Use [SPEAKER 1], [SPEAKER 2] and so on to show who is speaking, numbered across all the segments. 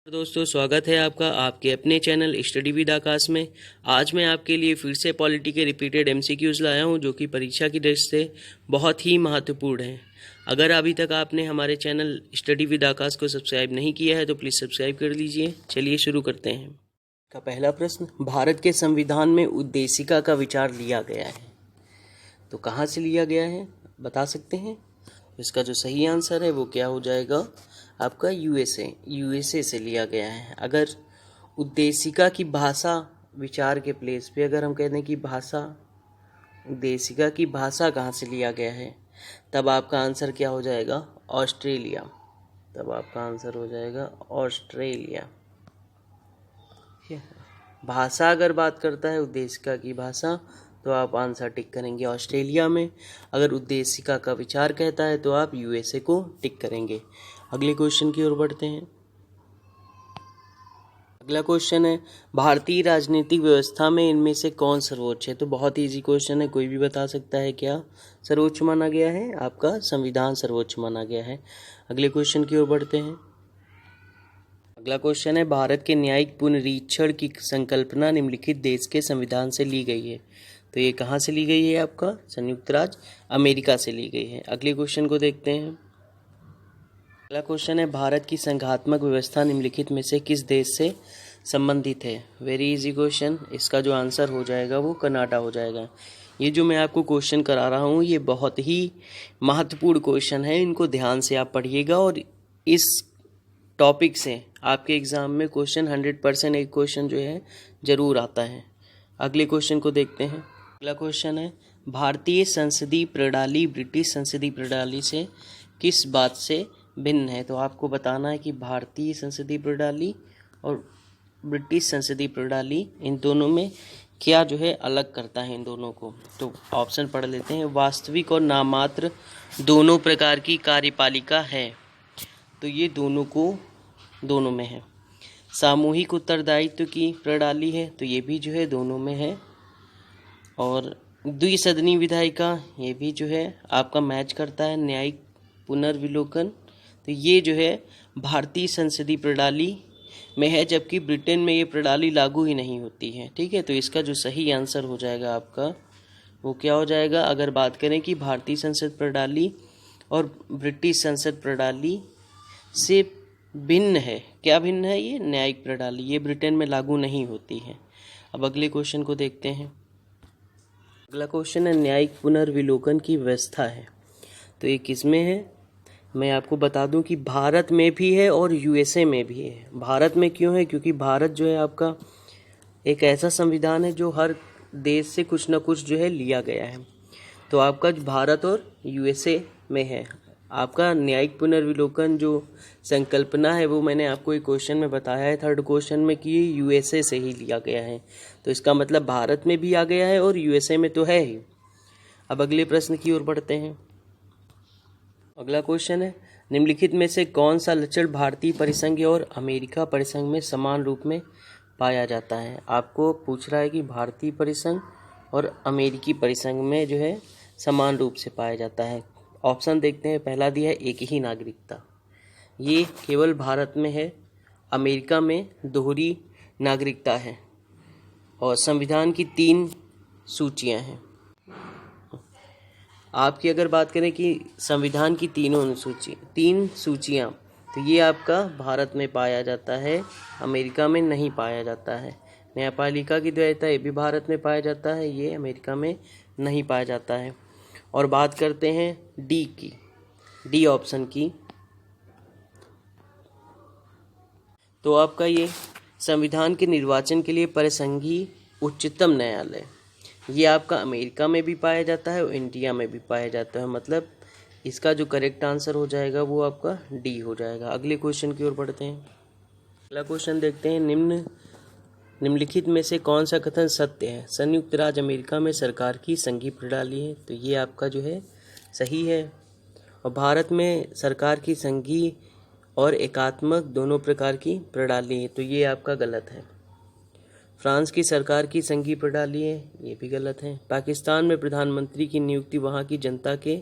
[SPEAKER 1] दोस्तों, स्वागत है आपका आपके अपने चैनल स्टडी विद आकाश में। आज मैं आपके लिए फिर से पॉलिटी के रिपीटेड एमसीक्यूज लाया हूं, जो कि परीक्षा की दृष्टि से बहुत ही महत्वपूर्ण हैं। अगर अभी तक आपने हमारे चैनल स्टडी विद आकाश को सब्सक्राइब नहीं किया है तो प्लीज़ सब्सक्राइब कर लीजिए। चलिए शुरू करते हैं। का पहला प्रश्न, भारत के संविधान में उद्देशिका का विचार लिया गया है, तो कहाँ से लिया गया है बता सकते हैं? इसका जो सही आंसर है वो क्या हो जाएगा आपका? यूएसए से लिया गया है। अगर उद्देशिका की भाषा विचार के प्लेस पे अगर हम कहते हैं कि भाषा, उद्देशिका की भाषा कहाँ से लिया गया है, तब आपका आंसर क्या हो जाएगा? ऑस्ट्रेलिया। तब आपका आंसर हो जाएगा ऑस्ट्रेलिया। भाषा अगर बात करता है उद्देशिका की भाषा, तो आप आंसर टिक करेंगे ऑस्ट्रेलिया में। अगर उद्देशिका का विचार कहता है तो आप यूएसए को टिक करेंगे। अगले क्वेश्चन की ओर बढ़ते हैं। अगला क्वेश्चन है, भारतीय राजनीतिक व्यवस्था में इनमें से कौन सर्वोच्च है? तो बहुत ही इजी क्वेश्चन है, कोई भी बता सकता है। क्या सर्वोच्च माना गया है? आपका संविधान सर्वोच्च माना गया है। अगले क्वेश्चन की ओर बढ़ते हैं। अगला क्वेश्चन है, भारत के न्यायिक पुनरीक्षण की संकल्पना निम्नलिखित देश के संविधान से ली गई है, तो ये कहाँ से ली गई है? आपका संयुक्त राज्य अमेरिका से ली गई है। अगले क्वेश्चन को देखते हैं। अगला क्वेश्चन है, भारत की संघात्मक व्यवस्था निम्नलिखित में से किस देश से संबंधित है? Very easy question. इसका जो आंसर हो जाएगा वो कनाडा हो जाएगा। ये जो मैं आपको क्वेश्चन करा रहा हूँ ये बहुत ही महत्वपूर्ण क्वेश्चन है, इनको ध्यान से आप पढ़िएगा और इस टॉपिक से आपके एग्जाम में क्वेश्चन 100% एक क्वेश्चन जो है जरूर आता है। अगले क्वेश्चन को देखते हैं। अगला क्वेश्चन है, भारतीय संसदीय प्रणाली ब्रिटिश संसदीय प्रणाली से किस बात से भिन्न है? तो आपको बताना है कि भारतीय संसदीय प्रणाली और ब्रिटिश संसदीय प्रणाली इन दोनों में क्या जो है अलग करता है इन दोनों को। तो ऑप्शन पढ़ लेते हैं। वास्तविक और नामात्र दोनों प्रकार की कार्यपालिका है, तो ये दोनों में है। सामूहिक उत्तरदायित्व की प्रणाली है, तो ये भी जो है दोनों में है। और द्विसदनीय विधायिका, ये भी जो है आपका मैच करता है। न्यायिक पुनर्विलोकन, तो ये जो है भारतीय संसदीय प्रणाली में है, जबकि ब्रिटेन में ये प्रणाली लागू ही नहीं होती है। ठीक है, तो इसका जो सही आंसर हो जाएगा आपका वो क्या हो जाएगा? अगर बात करें कि भारतीय संसद प्रणाली और ब्रिटिश संसद प्रणाली से भिन्न है, क्या भिन्न है? ये न्यायिक प्रणाली, ये ब्रिटेन में लागू नहीं होती है। अब अगले क्वेश्चन को देखते हैं। अगला क्वेश्चन है, न्यायिक पुनर्विलोकन की व्यवस्था है, तो ये किसमें है? मैं आपको बता दूं कि भारत में भी है और यूएसए में भी है। भारत में क्यों है? क्योंकि भारत जो है आपका एक ऐसा संविधान है जो हर देश से कुछ ना कुछ जो है लिया गया है, तो आपका भारत और यूएसए में है। आपका न्यायिक पुनर्विलोकन जो संकल्पना है वो मैंने आपको एक क्वेश्चन में बताया है, थर्ड क्वेश्चन में, कि यूएसए से ही लिया गया है, तो इसका मतलब भारत में भी आ गया है और यूएसए में तो है ही। अब अगले प्रश्न की ओर बढ़ते हैं। अगला क्वेश्चन है, निम्नलिखित में से कौन सा लक्षण भारतीय परिसंघ और अमेरिका परिसंघ में समान रूप में पाया जाता है? आपको पूछ रहा है कि भारतीय परिसंघ और अमेरिकी परिसंघ में जो है समान रूप से पाया जाता है। ऑप्शन देखते हैं। पहला दिया है एक ही नागरिकता, ये केवल भारत में है, अमेरिका में दोहरी नागरिकता है, और संविधान की 3 सूचियां हैं। आपकी अगर बात करें कि संविधान की 3 सूचियां, तो ये आपका भारत में पाया जाता है, अमेरिका में नहीं पाया जाता है। न्यायपालिका की द्वैता, ये भी भारत में पाया जाता है, ये अमेरिका में नहीं पाया जाता है। और बात करते हैं डी ऑप्शन की, तो आपका ये संविधान के निर्वाचन के लिए परिसंघीय उच्चतम न्यायालय, ये आपका अमेरिका में भी पाया जाता है और इंडिया में भी पाया जाता है। मतलब इसका जो करेक्ट आंसर हो जाएगा वो आपका डी हो जाएगा। अगले क्वेश्चन की ओर बढ़ते हैं। अगला क्वेश्चन देखते हैं, निम्नलिखित में से कौन सा कथन सत्य है? संयुक्त राज्य अमेरिका में सरकार की संघीय प्रणाली है, तो ये आपका जो है सही है। और भारत में सरकार की संघीय और एकात्मक दोनों प्रकार की प्रणाली है, तो ये आपका गलत है। फ्रांस की सरकार की संघीय प्रणाली है, ये भी गलत है। पाकिस्तान में प्रधानमंत्री की नियुक्ति वहाँ की जनता के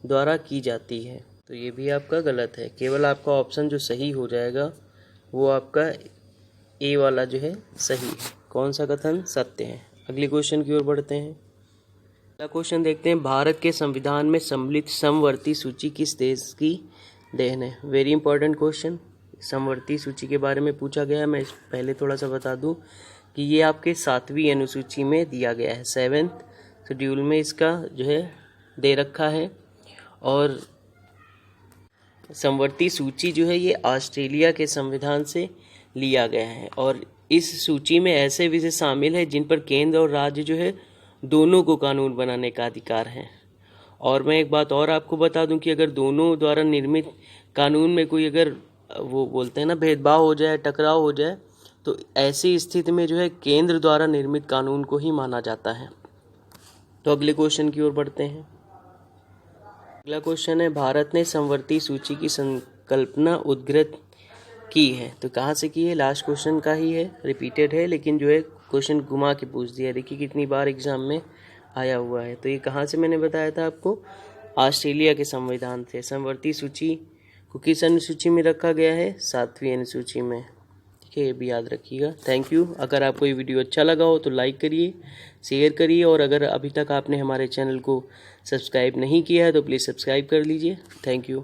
[SPEAKER 1] द्वारा की जाती है, तो ये भी आपका गलत है। केवल आपका ऑप्शन जो सही हो जाएगा वो आपका ए वाला जो है सही है। कौन सा कथन सत्य है? अगले क्वेश्चन की ओर बढ़ते हैं। अगला क्वेश्चन देखते हैं, भारत के संविधान में सम्मिलित समवर्ती सूची किस देश की देन है? Very important question. समवर्ती सूची के बारे में पूछा गया है। मैं पहले थोड़ा सा बता दूं कि ये आपके 7वीं अनुसूची में दिया गया है, 7th शेड्यूल में इसका जो है दे रखा है। और समवर्ती सूची जो है ये ऑस्ट्रेलिया के संविधान से लिया गया है, और इस सूची में ऐसे विषय शामिल है जिन पर केंद्र और राज्य जो है दोनों को कानून बनाने का अधिकार है। और मैं एक बात और आपको बता दूं कि अगर दोनों द्वारा निर्मित कानून में कोई अगर वो बोलते हैं ना भेदभाव हो जाए, टकराव हो जाए, तो ऐसी स्थिति में जो है केंद्र द्वारा निर्मित कानून को ही माना जाता है। तो अगले क्वेश्चन की ओर बढ़ते हैं। अगला क्वेश्चन है, भारत ने समवर्ती सूची की संकल्पना उद्धृत की है। तो कहाँ से की है? लास्ट क्वेश्चन का ही है, रिपीटेड है, लेकिन जो है क्वेश्चन घुमा के पूछ दिया। देखिए कितनी बार एग्जाम में आया हुआ है। तो ये कहाँ से मैंने बताया था आपको? ऑस्ट्रेलिया के संविधान से। समवर्ती सूची को किस अनुसूची में रखा गया है? 7वीं अनुसूची में। ठीक है, ये भी याद रखिएगा। Thank you. अगर आपको ये वीडियो अच्छा लगा हो तो लाइक करिए, शेयर करिए, और अगर अभी तक आपने हमारे चैनल को सब्सक्राइब नहीं किया है तो प्लीज़ सब्सक्राइब कर लीजिए। Thank you.